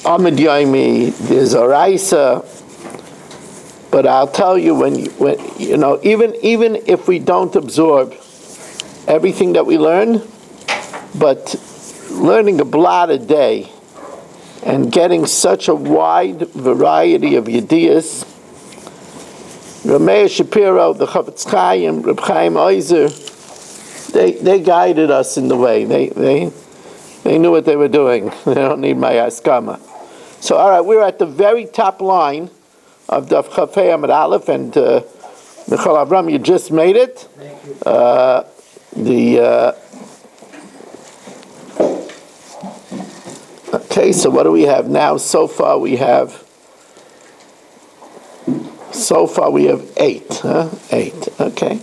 Amid Yomi, there's a Raisa, but I'll tell you when even if we don't absorb everything that we learn, but learning a blot a day and getting such a wide variety of ideas. Rameir Shapiro, the Chavetz Chaim, Reb Chaim Oizer, they guided us in the way. They knew what they were doing. They don't need my askama. So, all right, we're at the very top line of Daf Chafei Amud Aleph, and Michal Avram, you just made it. Thank you. Okay, so what do we have now? So far we have 8, huh? 8, okay.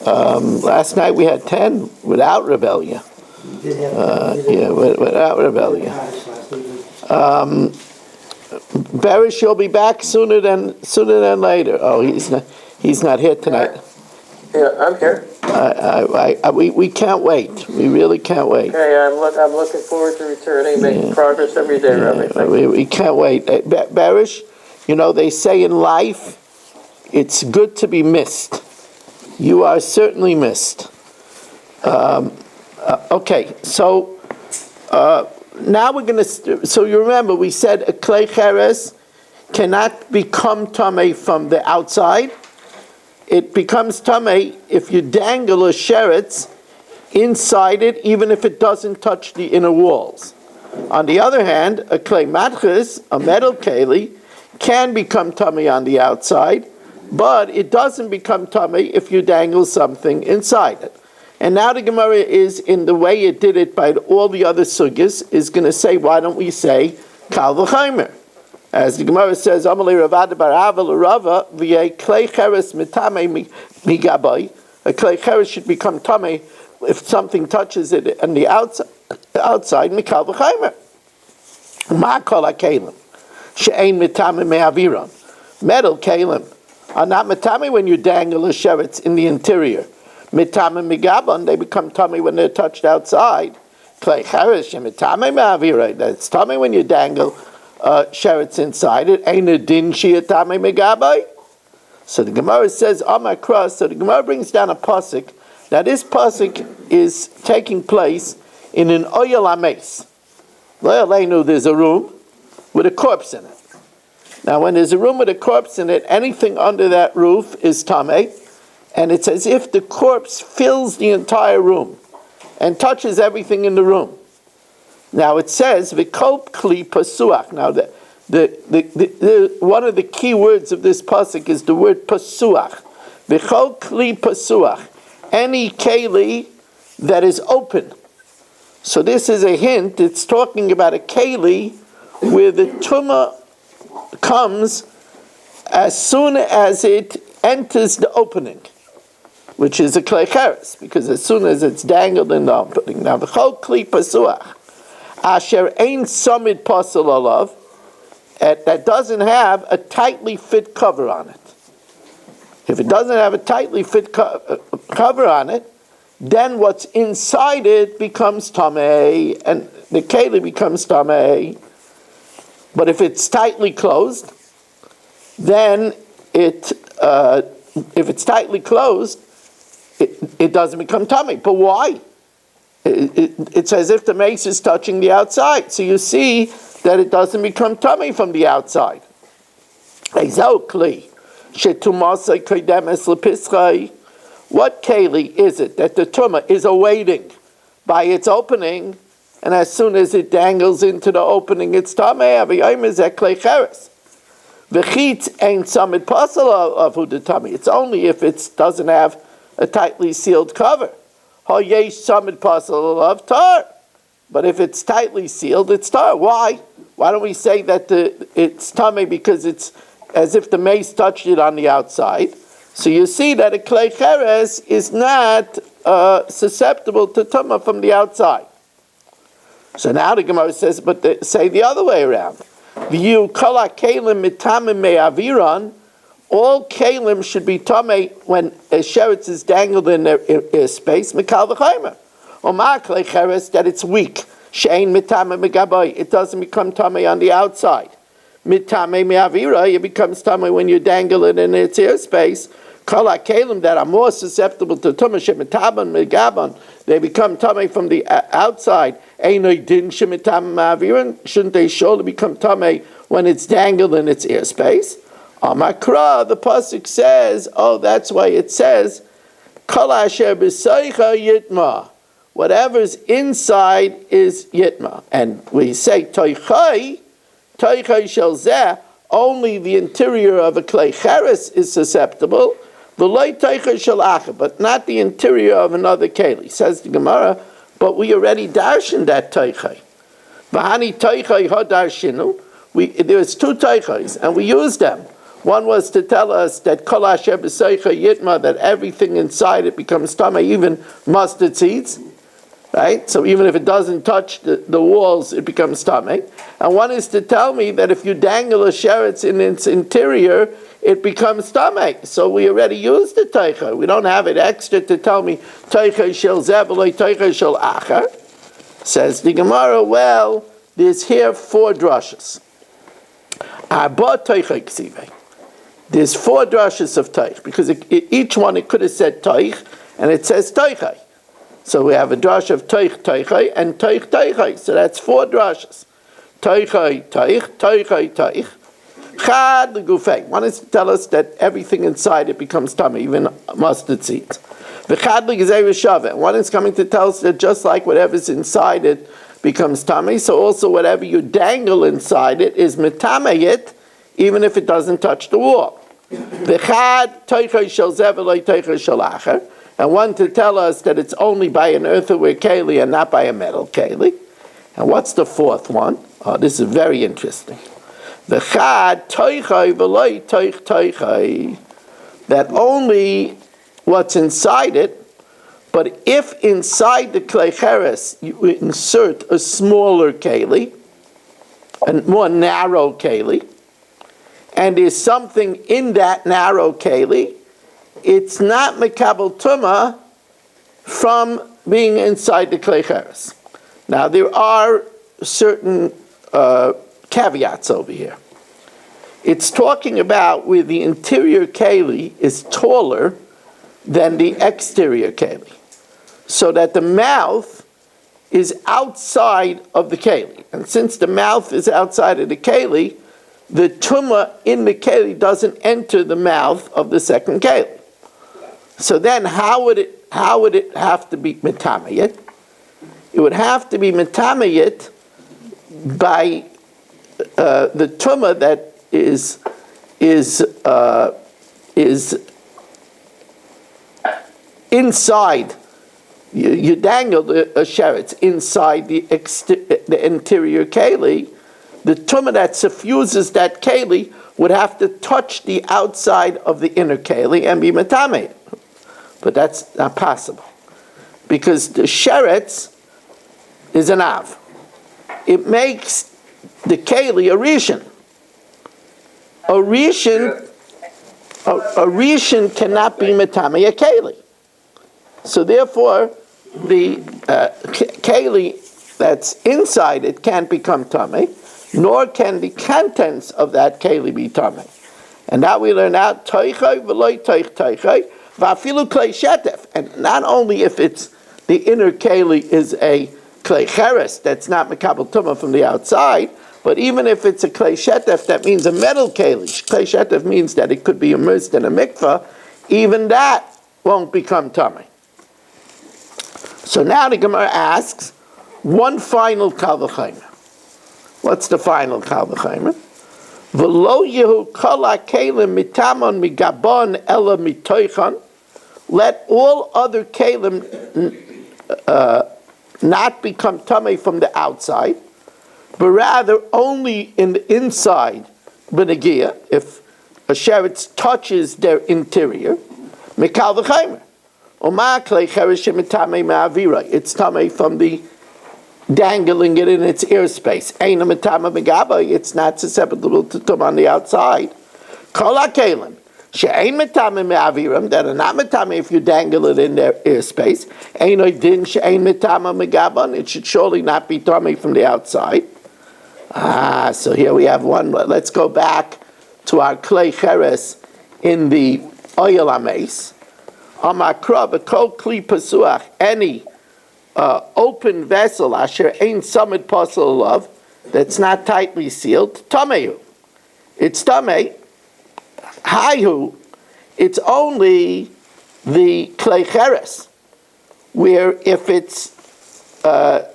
Last night we had 10 without rebellion. Without rebellion. Barish, you'll be back sooner than later. Oh, he's not here tonight. Yeah, I'm here. We can't wait. We really can't wait. Okay, I'm looking forward to returning, making progress every day, Rabbi. We can't wait. Barish, they say in life, it's good to be missed. You are certainly missed. Okay, so now we're going to. So you remember we said a klei cheres cannot become tamei from the outside. It becomes tamei if you dangle a sheretz inside it, even if it doesn't touch the inner walls. On the other hand, a klei matches, a metal keli, can become tamei on the outside, but it doesn't become tamei if you dangle something inside it. And now the Gemara is, in the way it did it by all the other sugyas, is going to say, why don't we say kal v'chaimer? As the Gemara says, Amalei Ravada bar Ava l'Rava v'yei klei cheres mitame migabay. A klei cheres should become tamei if something touches it on the outside. Mikal v'chaimer. Ma kol ha'kelim she'ein mitame me'aviron. Metal kelim are not mitame when you dangle a sheretz in the interior. Mitame migabon, they become tummy when they're touched outside. Klei cheres she'mitame me'aviron. That's tummy when you dangle sheretz inside it. Ain't a din shiatame megabai. So the Gemara says Amar Cross. So the Gemara brings down a pasuk. Now this pasuk is taking place in an oyel ames. Le'aleinu, there's a room with a corpse in it. Now when there's a room with a corpse in it, anything under that roof is tamei, and it's as if the corpse fills the entire room and touches everything in the room. Now it says v'kol kli pasuach. Now the one of the key words of this pasuk is the word pasuach. V'kol kli pasuach. Any keli that is open. So this is a hint. It's talking about a keli where the tumah comes as soon as it enters the opening, which is a klei cheres, because as soon as it's dangled in the opening. Now v'kol kli pasuach. Asher ein samid pasal alav, that doesn't have a tightly fit cover on it. If it doesn't have a tightly fit cover on it, then what's inside it becomes tamei, and the keli becomes tamei. But if it's tightly closed, then if it's tightly closed, it doesn't become tamei. But why? It's as if the mace is touching the outside. So you see that it doesn't become tummy from the outside. What keli is it that the tumah is awaiting by its opening, and as soon as it dangles into the opening, it's tamei? It's only if it doesn't have a tightly sealed cover. But if it's tightly sealed, it's tar. Why? Why don't we say that it's tamei? Because it's as if the mace touched it on the outside. So you see that a klei cheres is not susceptible to tumah from the outside. So now the Gemara says, but say the other way around. V'yu kol ha'kelim mitamim me'aviron. All kalim should be tamei when a sheretz is dangled in their space. Mikal v'chaimer. Or ma klei cheres, that it's weak. She'ein mitame megaboy. It doesn't become tamei on the outside. Mitame me'avira, it becomes tamei when you dangle it in its airspace. Kol ha'kelim that are more susceptible to tumah shemitaban megabon, they become tamei from the outside. Einoi din shemitam me'avira, shouldn't they surely become tamei when it's dangled in its airspace? Amakra, the pasuk says, oh, that's why it says, Kol asher b'soicha yitma. Whatever's inside is yitma. And we say toichai shel zeh, only the interior of a klei cheres is susceptible, v'loi toichai shel acher, but not the interior of another keli. Says the Gemara, but we already darshan that toichai. V'hani toichai hadarshinu. There's two toichais, and we use them. One was to tell us that kol asher b'soicha yitma, that everything inside it becomes tamei, even mustard seeds, right? So even if it doesn't touch the walls, it becomes tamei. And one is to tell me that if you dangle a sheretz in its interior, it becomes tamei. So we already used the teicha. We don't have it extra to tell me teicha shel zeh v'lo teicha shel acher. Says the Gemara, well, there's here 4 drushes. Arba teicha ksivei. There's 4 drushes of teich, because each one it could have said teich, and it says teichai. So we have a drush of teich teichai and teich teichai. So that's 4 drushes. Teichai teich, teichai teich. Chad legufei. One is to tell us that everything inside it becomes tamei, even mustard seeds. V'chad legezei v'shaveh. One is coming to tell us that just like whatever's inside it becomes tamei, so also whatever you dangle inside it is metamei it, even if it doesn't touch the wall. V'chad toichai shel zeh v'lo toichai shel acher, and one to tell us that it's only by an earthenware keli and not by a metal keli. And what's the 4th one? Oh, this is very interesting. V'chad toichai v'lo toich toichai, that only what's inside it, but if inside the klei cheres you insert a smaller keli, a more narrow keli, and there's something in that narrow keli, it's not mekabel tumah from being inside the klei cheres. Now there are certain caveats over here. It's talking about where the interior keli is taller than the exterior keli, so that the mouth is outside of the keli. And since the mouth is outside of the keli, the tumah in the keli doesn't enter the mouth of the second keli. So then how would it have to be metameyit? It would have to be metameyit by the tumah that is inside. You dangle a sheretz inside the interior keli. The tumah that suffuses that keli would have to touch the outside of the inner keli and be metamei. But that's not possible, because the sheretz is an av. It makes the keli a rishon. A rishon cannot be metamei a keli. So therefore, the keli that's inside it can't become tamei, nor can the contents of that keli be tamei. And now we learn out toichai v'loi toich toichai v'afilu klei shetef. And not only if it's the inner keli is a klei cheres that's not mekabel tumah from the outside, but even if it's a klei shetef, that means a metal keli. Klei shetef means that it could be immersed in a mikvah. Even that won't become tamei. So now the Gemara asks one final kal v'chaymer. What's the final kal v'chaymer? V'lo yehu kol ha'kelim mitamon migabon ela mitoichan. Let all other kelim not become tamei from the outside, but rather only in the inside, b'negia, if a sheretz touches their interior, mikal v'chaymer. It's tamei from the dangling it in its airspace. It's not susceptible to tum on the outside. Kol ha'kelim She'ein metame me'aviram, that are not metame if you dangle it in their airspace. Einoi din she'ein metame megaban, it should surely not be tummy from the outside. So here we have one. Let's go back to our clay cheres in the oil ames. Amakra b'kol kli pasuach, any open vessel asher ein summit puzzle of, that's not tightly sealed, tamehu. It's tameh. Haihu, it's only the clay cheres, where if it's the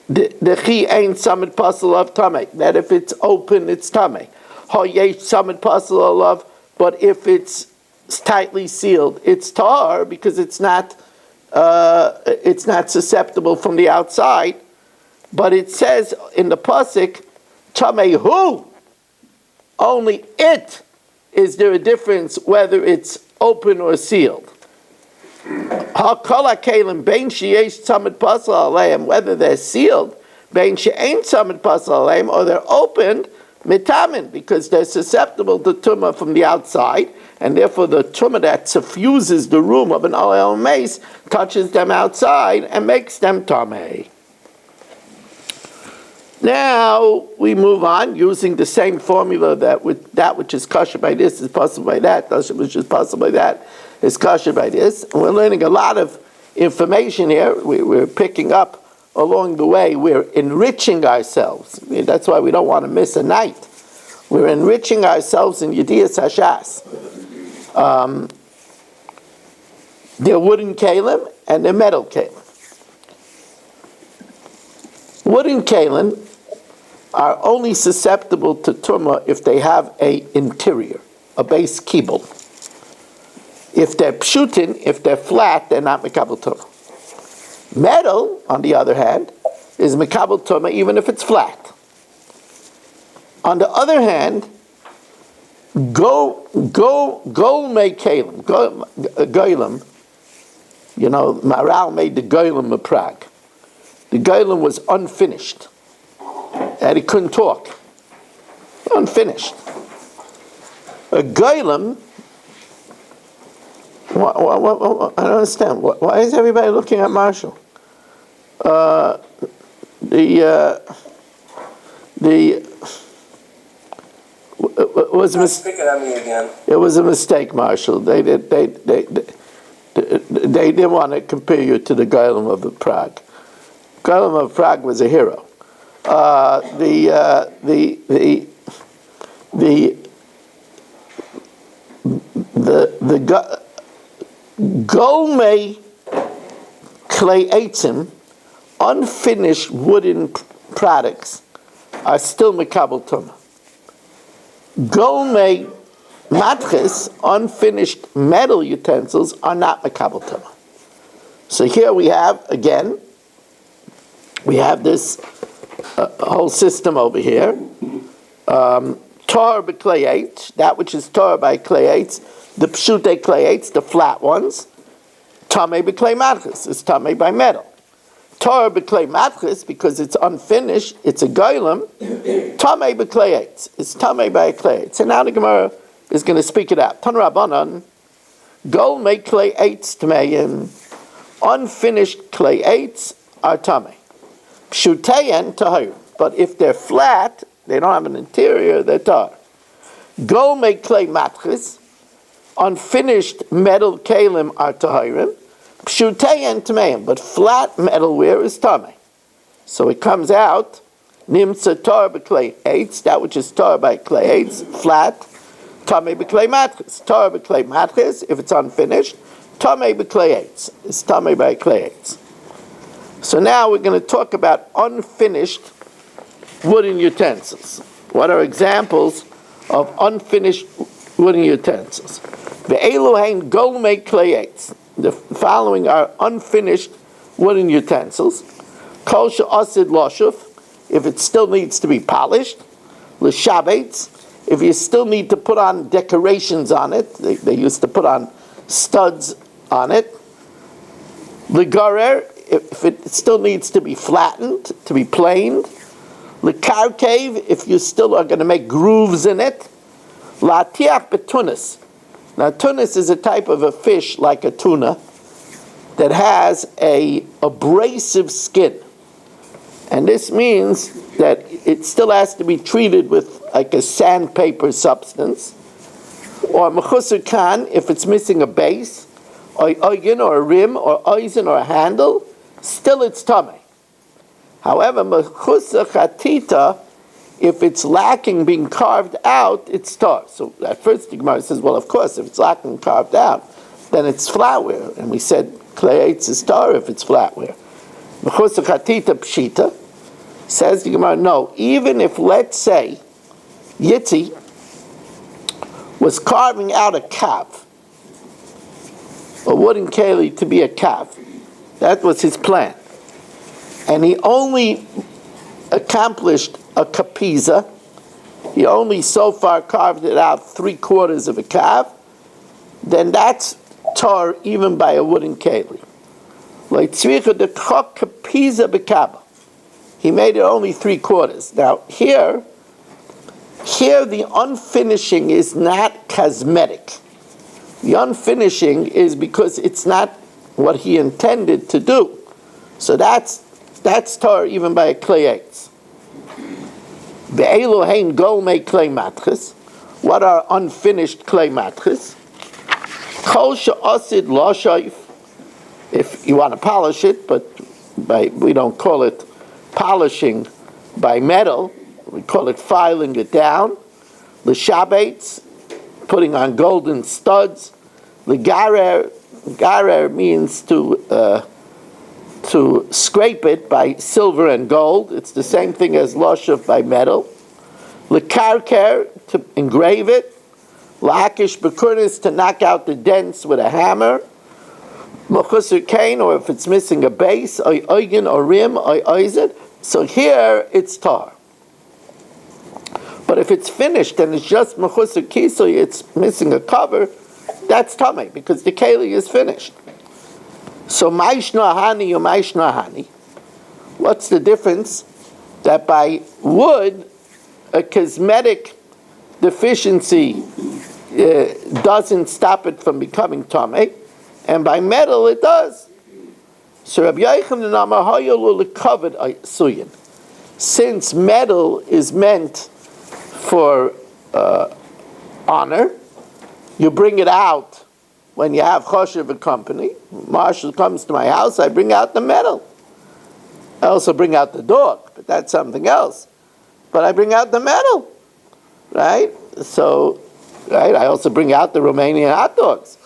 chi ein summit puzzle of tameh, that if it's open, it's tameh. Ha yesh summit puzzle of, but if it's tightly sealed, it's tar because it's not susceptible from the outside. But it says in the pasuk, tamehu, only it. Is there a difference whether it's open or sealed? Whether they're sealed, or they're opened, mitamin, because they're susceptible to tumah from the outside, and therefore the tumah that suffuses the room of an oil mace touches them outside and makes them tameh. Now we move on using the same formula that with that which is kosher by this is possible by that, that which is possible by that is kosher by this. And we're learning a lot of information here. We're picking up along the way. We're enriching ourselves. That's why we don't want to miss a night. We're enriching ourselves in Yediyas Hashas. They're wooden kalim and they're metal kalim. Wooden kalim are only susceptible to tumah if they have a interior, a base kibble. If they're pshutin, if they're flat, they're not mekabel tumah. Metal, on the other hand, is mekabel tumah even if it's flat. On the other hand, go make kalim, goylem. You know, Maral made the goylem of Prague. The goylem was unfinished. And he couldn't talk. Unfinished. A goylem, I don't understand. Why is everybody looking at Marshall? It was a mistake, Marshall. They didn't want to compare you to the goylem of Prague. Chulin of Prague was a hero. The Golmei clay eitzim, unfinished wooden products, are still mekabel tumah. Golmei matches, unfinished metal utensils, are not mekabel tumah. So here we have again. We have this whole system over here. Tar b'klayetz, that which is tar by klayetz, the pshute klayetz, the flat ones. Tameh b'klay matchis, is tameh by metal. Tar b'klay matchis, because it's unfinished, it's a goylem. Tameh b'klayetz, it's tameh by klayetz. And now the Gemara is going to speak it out. Tan Rabbanan, gol make klayetz tameim, unfinished klayetz are tameh. Pshuteyen tahir, but if they're flat, they don't have an interior, they're tar. Go make clay matchis, unfinished metal kalim are tahirim. Pshuteyen tameim, but flat metalware is tameh. So it comes out, nimtza tar b'klei eitz, that which is tar by clay eitz, flat, tameh b'klei matchis. Tar b'klei matchis, if it's unfinished, tameh b'klei eitz, it's tameh by clay eitz. So now we're going to talk about unfinished wooden utensils. What are examples of unfinished wooden utensils? Ve'elu hein golmei klayetz. The following are unfinished wooden utensils. Kol she'asid loshuf, if it still needs to be polished. L'shabetz, if you still need to put on decorations on it. They used to put on studs on it. L'garer, if it still needs to be flattened, to be planed. L'karkev, if you still are going to make grooves in it. La'atiach betunis, Now, tunis is a type of a fish like a tuna that has a abrasive skin. And this means that it still has to be treated with like a sandpaper substance. Or mechusar kan, if it's missing a base, or oigen, or a rim, or oizen, or a handle, still it's tamei. However, mechusar chatita, if it's lacking being carved out, it's tar. So at first the Gemara says, well, of course, if it's lacking carved out, then it's flatware. And we said clay eitz is tar if it's flatware. Mechusar chatita pshita, says the Gemara, no, even if, let's say, Yitzi was carving out a kav, a wooden keli to be a kav. That was his plan. And he only accomplished a kapiza. He only so far carved it out 3/4 of a kav. Then that's tar even by a wooden keli. Like tzricha de chok kapiza bekaba. He made it only 3/4. Now here the unfinishing is not cosmetic. The unfinishing is because it's not what he intended to do. So that's tar even by a clay eitz. Ve'elu hein golmei clay matches. What are unfinished clay matches? Kol she'asid lo shoif. If you want to polish it, but we don't call it polishing by metal. We call it filing it down. L'shabates, putting on golden studs. L'garer, garer means to scrape it by silver and gold. It's the same thing as loshav by metal. L'karker, to engrave it. L'hakish b'kurnis, to knock out the dents with a hammer. Mechusar kain, or if it's missing a base, oy oigen, or rim, oy oized. So here it's tar. But if it's finished and it's just mechusar kisoy, it's missing a cover, that's tamei because the keli is finished. So ma'ishna hani or ma'ishna hani. What's the difference? That by wood, a cosmetic deficiency doesn't stop it from becoming tamei, and by metal it does. So Rabbi Yochanan Amar Hayolu covered suyin. Since metal is meant for honor, you bring it out when you have choshev a company. Marshall comes to my house, I bring out the metal. I also bring out the dog, but that's something else. But I bring out the metal, right? So, right, I also bring out the Romanian hot dogs.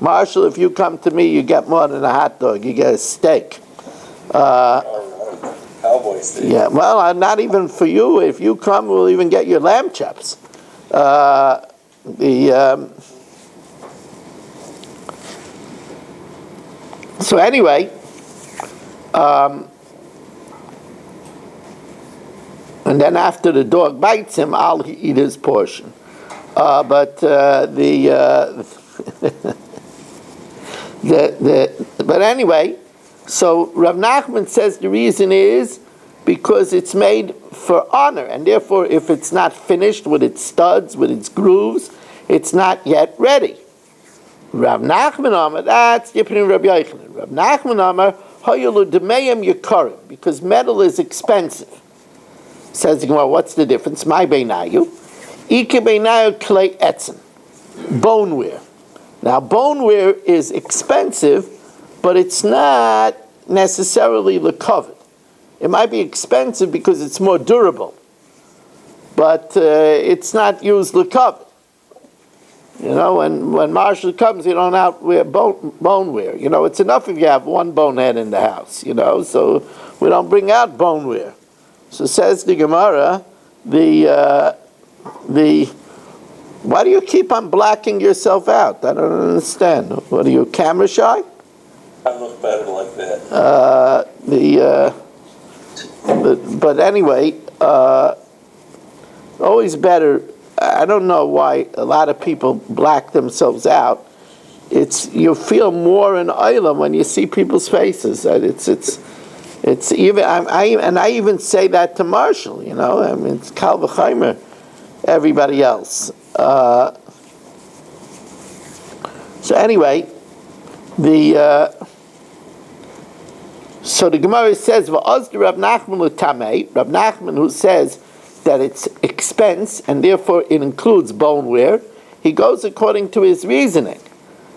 Marshall, if you come to me, you get more than a hot dog. You get a steak. Cowboy steak. Yeah, well, not even for you. If you come, we'll even get you lamb chops. So anyway, and then after the dog bites him, I'll eat his portion. But anyway, so Rav Nachman says the reason is because it's made for honor, and therefore if it's not finished with its studs, with its grooves, it's not yet ready. Rav Nachman Amar, that's different than Rabbi Yochanan. Rav Nachman Amar, Hayolu Demeyim Yekarim, because metal is expensive. Says, well, what's the difference? My beinayu. Ike beinayu klei etzen. Boneware. Now, boneware is expensive, but it's not necessarily covered. It might be expensive because it's more durable, but it's not used covered. You know, when Marshall comes, you don't outwear boneware. You know, it's enough if you have one bonehead in the house, you know, so we don't bring out boneware. So says the Gemara, why do you keep on blacking yourself out? I don't understand. What are you, camera shy? I look better like that. But anyway, always better. I don't know why a lot of people black themselves out. You feel more in Olam when you see people's faces. It's even I even say that to Marshall. You know, I mean, it's Kal v'chaimer everybody else. So anyway, so the Gemara says, "Va'oz Rav Nachman l'tamei." Rav Nachman, who says that it's expense and therefore it includes boneware, he goes according to his reasoning.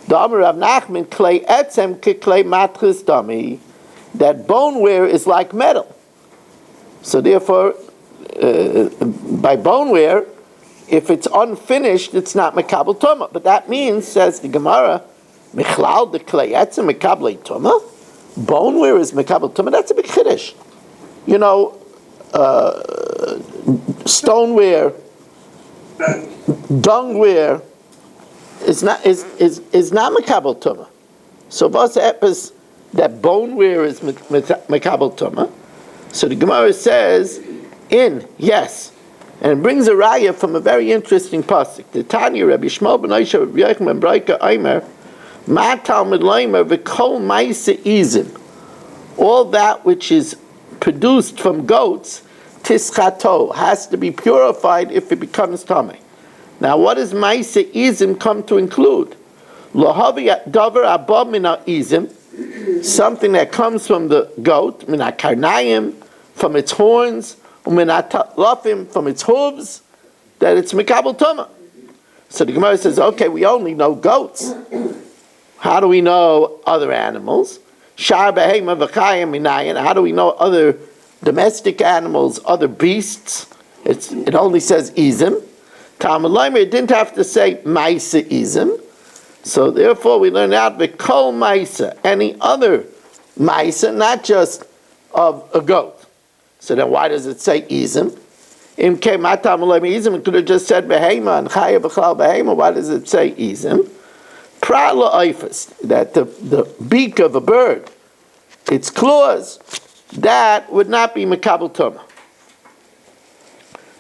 Da'amar Rav Nachman klei etzem kiklei matris dami, that boneware is like metal. So therefore, by boneware, if it's unfinished, it's not mekabel tumah. But that means, says the Gemara, michlal de klei etzem mekabel tumah. Boneware is mekabel tumah. That's a big chiddush. You know, stoneware, dungware is not mekabel tumah. So v'as epis that boneware is mekabel tumah. So the Gemara says, yes, and it brings a raya from a very interesting pasuk. The Tanya Rabbi Shmuel ben Aisha Rabbi Yochanan ben Braika Aimer, Ma Talmud Leimer v'kol ma'ase izim, all that which is produced from goats, tischato, has to be purified if it becomes tamei. Now, what does ma'ase izim come to include? Lohavi davar abba mina izim, something that comes from the goat, mina karnayim, from its horns, mina lafim, from its hooves, that it's mekabel tumah. So the Gemara says, okay, we only know goats. How do we know other animals? Shar behema v'chayim minayin. How do we know other domestic animals, other beasts? It only says izim. Talmud Leimer, it didn't have to say ma'ase izim. So therefore we learn out v'kol ma'ase, any other ma'ase, not just of a goat. So then why does it say izim? Im kema Talmud Leimer izim, it could have just said behema and chaya b'chlal behema. Why does it say izim? Pra'la oifus, that the beak of a bird, its claws, that would not be mekabel tumah.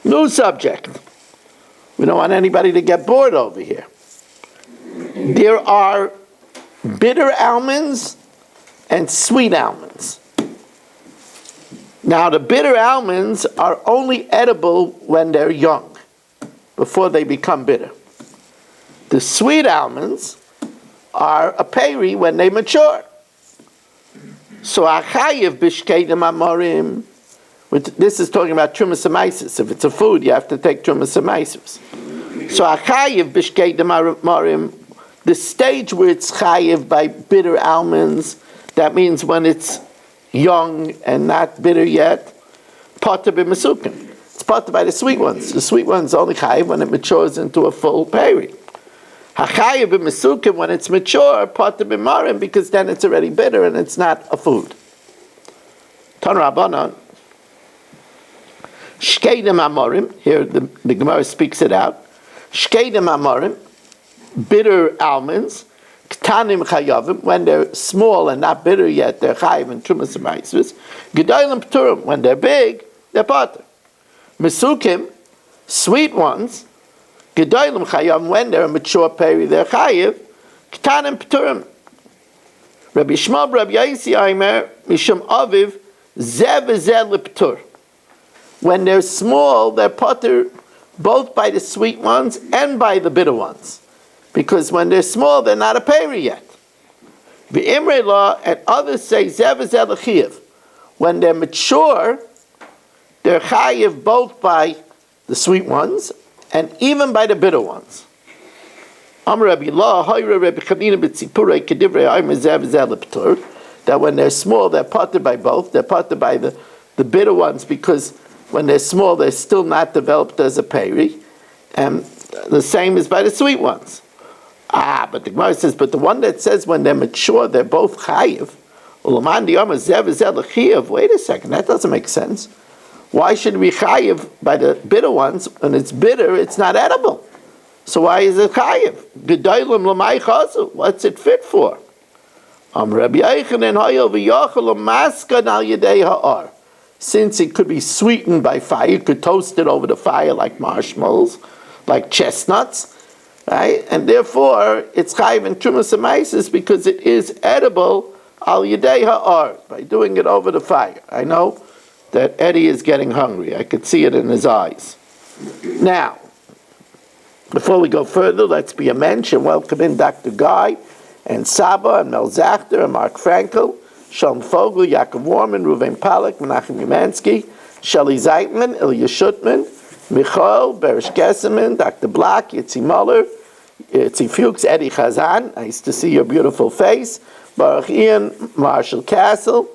New subject. We don't want anybody to get bored over here. There are bitter almonds and sweet almonds. Now, the bitter almonds are only edible when they're young, before they become bitter. The sweet almonds are a peri when they mature. So achayev b'shkeidim amorim. This is talking about trumas amaisis. If it's a food, you have to take trumas amaisis. So achayev b'shkeidim amorim. The stage where it's chayev by bitter almonds, that means when it's young and not bitter yet. Potter b'mesukim. It's potter by the sweet ones. The sweet ones only chayev when it matures into a full peri. Hachayev b'mesukim, when it's mature, potter b'marim, because then it's already bitter and it's not a food. Tan Rabbanan, shkeidim amorim, here the Gemara speaks it out. Shkeidim amorim, bitter almonds, ktanim chayavim, when they're small and not bitter yet, they're chayiv and trumas and ma'asos. Gedolim pturim, when they're big, they're potter. Mesukim, sweet ones, Gedolim chayam, when they're a mature peri, they're chayiv. Ktanim pturim. Rabbi Shmuel, Rabbi Yaisi Aimer, Mishum Aviv, Zev Zev Leptur. When they're small, they're potter both by the sweet ones and by the bitter ones. Because when they're small, they're not a peri yet. The Imre law and others say Zev Zev Lechiv. When they're mature, they're chayiv both by the sweet ones and even by the bitter ones. That when they're small, they're potted by both. They're potted by the bitter ones because when they're small, they're still not developed as a peri. And the same is by the sweet ones. But the Gemara says, but the one that says when they're mature, they're both chayiv. Wait a second, that doesn't make sense. Why should we chayiv by the bitter ones? When it's bitter, it's not edible. So why is it chayiv? Gedolim l'may chazu. What's it fit for? Since it could be sweetened by fire, you could toast it over the fire like marshmallows, like chestnuts, right? And therefore, it's chayiv and trumas amaisis because it is edible al yedei ha'ar, by doing it over the fire. I know that Eddie is getting hungry. I could see it in his eyes. Now, Before we go further, let's be a mensch and welcome in Dr. Guy and Saba and Mel Zachter and Mark Frankel, Sean Fogel, Yaakov Warman, Ruven Palak, Menachem Umansky, Shelley Zeitman, Ilya Shutman, Michael, Berish Gesseman, Dr. Black, Yitzi Muller, Yitzi Fuchs, Eddie Chazan, nice to see your beautiful face, Baruch Ian, Marshall Castle,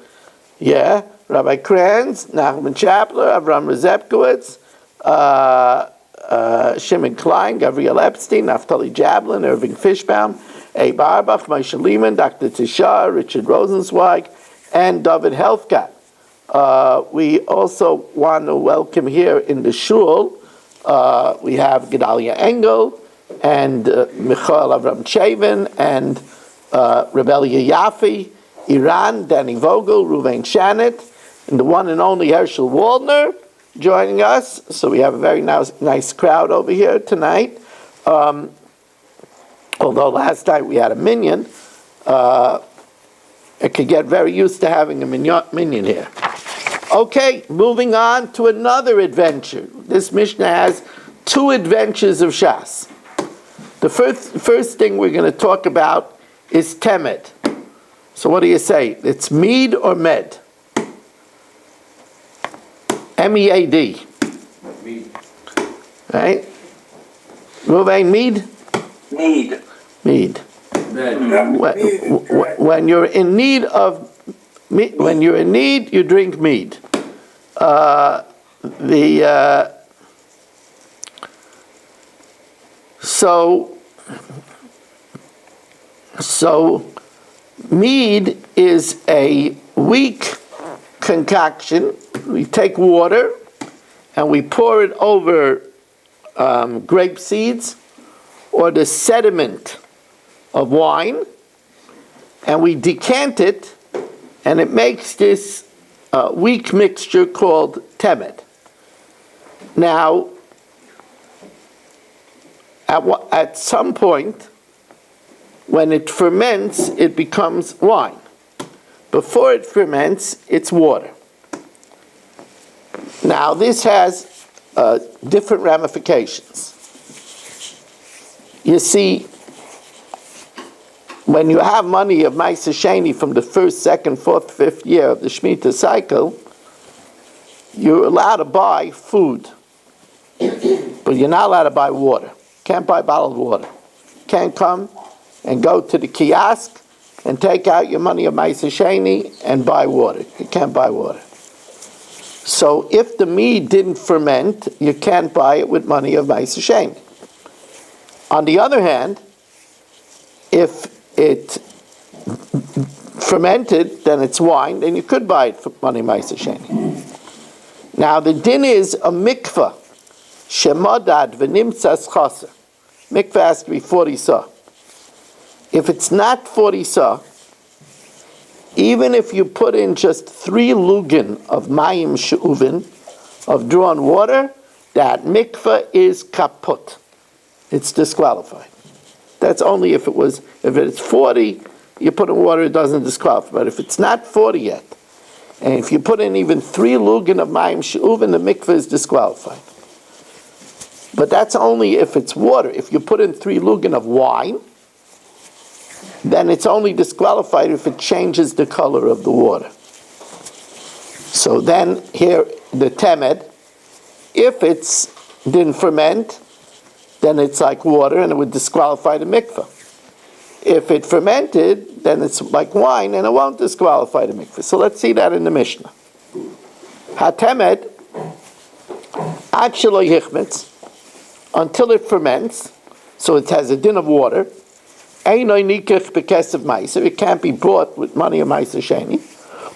Rabbi Kranz, Nachman Chapler, Avram Rezepkowitz, Shimon Klein, Gabriel Epstein, Naftali Jablin, Irving Fishbaum, Abe Arbach, Moshe Lehman, Dr. Tishar, Richard Rosenzweig, and David Helfkat. We also want to welcome here in the shul, we have Gedalia Engel, and Michael Avram Chavin, and Rebellia Yafi, Iran, Danny Vogel, Ruvain Shanit, and the one and only Herschel Waldner joining us. So we have a very nice crowd over here tonight. Although last night we had a minion, it could get very used to having a minion here. Okay, moving on to another adventure. This Mishnah has two adventures of Shas. The first thing we're going to talk about is Temed. So what do you say? It's mead or med? M-E-A-D. Mead. Right? Ruvain, mead? Mead. Mead. Mead. When you're in need of when you're in need, you drink mead. So mead is a weak concoction. We take water and we pour it over grape seeds or the sediment of wine, and we decant it, and it makes this weak mixture called temet. Now, at some point, when it ferments, it becomes wine. Before it ferments, it's water. Now, this has different ramifications. You see, when you have money of Ma'aser Sheni from the first, second, fourth, fifth year of the Shemitah cycle, you're allowed to buy food, but you're not allowed to buy water. Can't buy bottled water. Can't come and go to the kiosk and take out your money of Ma'aser Sheni and buy water. You can't buy water. So if the mead didn't ferment, you can't buy it with money of Ma'aser Sheni. On the other hand, if it fermented, then it's wine, then you could buy it for money Ma'aser Sheni. Now the din is a mikvah, shemodad v'nimtzas chaser. Mikvah has to be 40 sa. If it's not 40 sa, even if you put in just 3 lugin of mayim she'uvin, of drawn water, that mikvah is kaput. It's disqualified. That's only if it's 40, you put in water, it doesn't disqualify. But if it's not 40 yet, and if you put in even 3 lugin of mayim she'uvin, the mikvah is disqualified. But that's only if it's water. If you put in 3 lugin of wine, then it's only disqualified if it changes the color of the water. So then here, the temed, if it's didn't ferment, then it's like water and it would disqualify the mikvah. If it fermented, then it's like wine and it won't disqualify the mikvah. So let's see that in the Mishnah. HaTemed, actually hichmetz, until it ferments, so it has a din of water, it can't be bought with money of Ma'aser Sheni,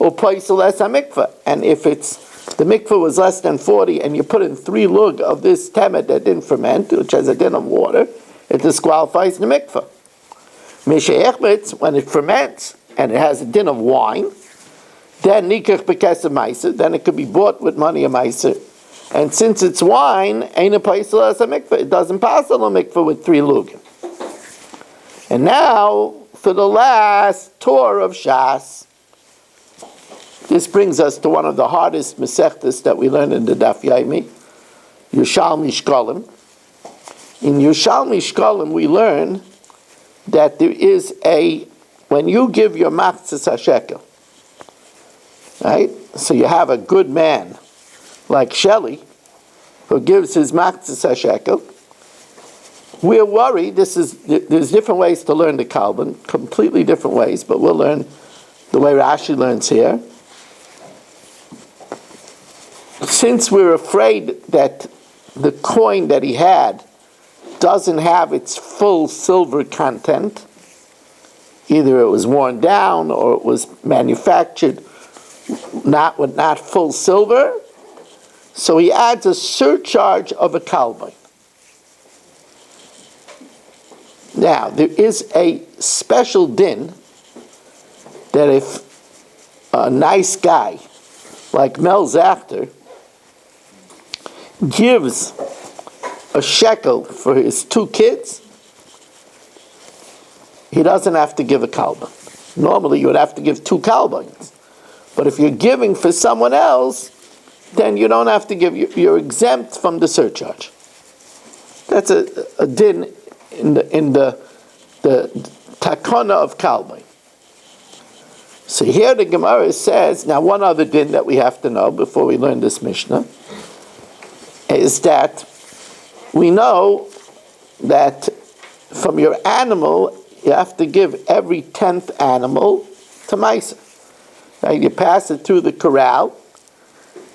or paisel less a mikvah. And if the mikvah was less than 40, and you put in 3 lug of this temet that didn't ferment, which has a din of water, it disqualifies the mikvah. Mishayechmetz, when it ferments and it has a din of wine, then nikach bekesef ma'aser, then it could be bought with money of Ma'aser. And since it's wine, ain't a paisel less a mikvah. It doesn't pass a mikvah with 3 lug. And now, for the last tour of Shas, this brings us to one of the hardest mesechtas that we learn in the Daf Yomi, Yerushalmi Shkolim. In Yerushalmi Shkolim, we learn that there is when you give your machzis hashekel, right? So you have a good man like Shelley who gives his machzis hashekel. We're worried. There's different ways to learn the Kalban, completely different ways, but we'll learn the way Rashi learns here. Since we're afraid that the coin that he had doesn't have its full silver content, either it was worn down or it was manufactured with not full silver, so he adds a surcharge of a kalbon. Now, there is a special din that if a nice guy like Mel Zachter gives a shekel for his 2 kids, he doesn't have to give a kalban. Normally you would have to give 2 kalbans. But if you're giving for someone else, then you don't have to give, you're exempt from the surcharge. That's a din in the takana of kalban. So here the Gemara says, now one other din that we have to know before we learn this Mishnah is that we know that from your animal, you have to give every 10th animal to Maisa. Right? You pass it through the corral,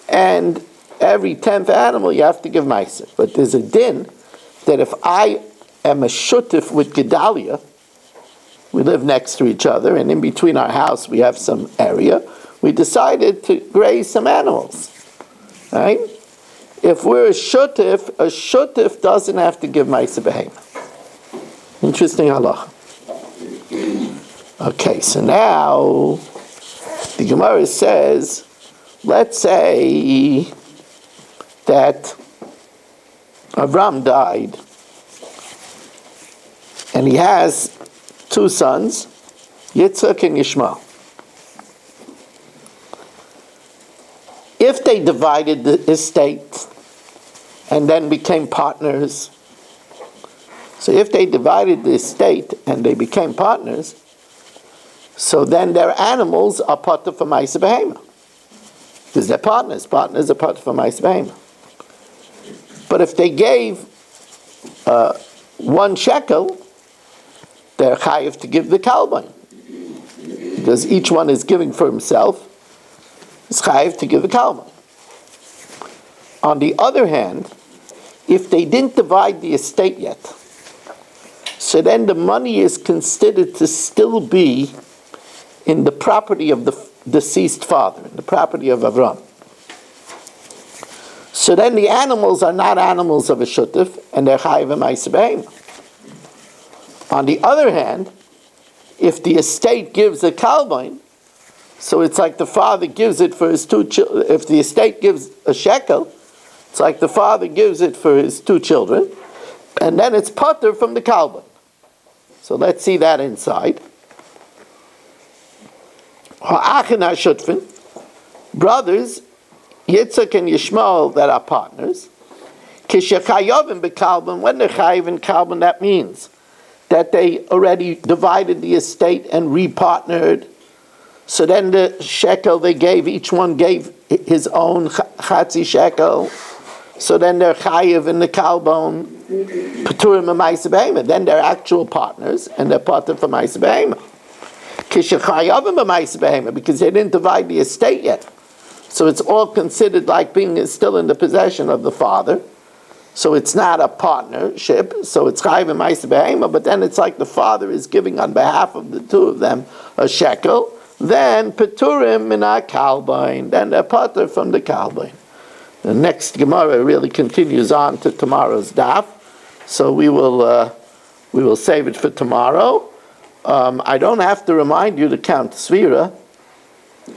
and every 10th animal you have to give Maisa. But there's a din that if I am a shutif with Gedalia, we live next to each other, and in between our house we have some area, we decided to graze some animals. Right? If we're a shutif doesn't have to give Maisa Behema. Interesting halacha. Okay, so now the Gemara says, let's say that Avram died and he has 2 sons, Yitzchak and Yishmael. If they divided the estate and then became partners, so if they divided the estate and they became partners, so then their animals are part of a Maisa Behema. Because they're partners. Partners are part of a Maisa Behema. But if they gave 1 shekel, they're chayiv to give the kalban. Because each one is giving for himself, it's chayiv to give the kalban. On the other hand, if they didn't divide the estate yet, so then the money is considered to still be in the property of the deceased father, in the property of Avram. So then the animals are not animals of a shutif, and they're chayiv ma'aseh behema. On the other hand, if the estate gives a kalban, so it's like the father gives it for his 2 children. If the estate gives a shekel, it's like the father gives it for his 2 children, and then it's pater from the kalban. So let's see that inside. Ha'achin ha'shutfin, brothers, Yitzchak and Yishmael that are partners, kishachayovim bekalban, when they're chayiv in kalban, that means that they already divided the estate and repartnered. So then the shekel they gave, each one gave his own chatzi shekel. So then they're chayiv in the kalbon, peturim and ma'aseh behema. Then they're actual partners, and they're part of ma'aseh behema. Kishachayavim ma'aseh behema, because they didn't divide the estate yet. So it's all considered like being still in the possession of the father. So it's not a partnership, so it's chayiv and ma'aseh behema, but then it's like the father is giving on behalf of the 2 of them a shekel, then peturim min kalbain, then they're pater from the kalbain. The next Gemara really continues on to tomorrow's daf, so we will save it for tomorrow. I don't have to remind you to count svira.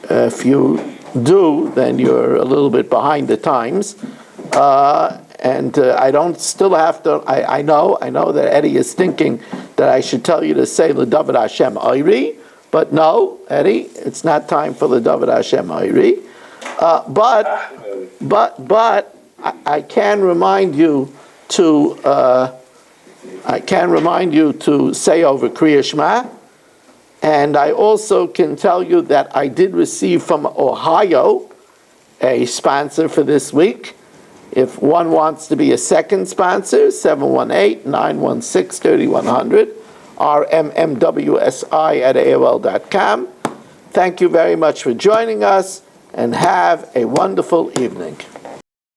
If you do, then you're a little bit behind the times. And I don't still have to, I know that Eddie is thinking that I should tell you to say L'David Hashem Oiri, but no, Eddie, it's not time for L'David Hashem Oiri. But I can remind you to I can remind you to say over Kriya Shema. And I also can tell you that I did receive from Ohio a sponsor for this week. If one wants to be a second sponsor, 718-916-3100, rmmwsi@aol.com. Thank you very much for joining us, and have a wonderful evening.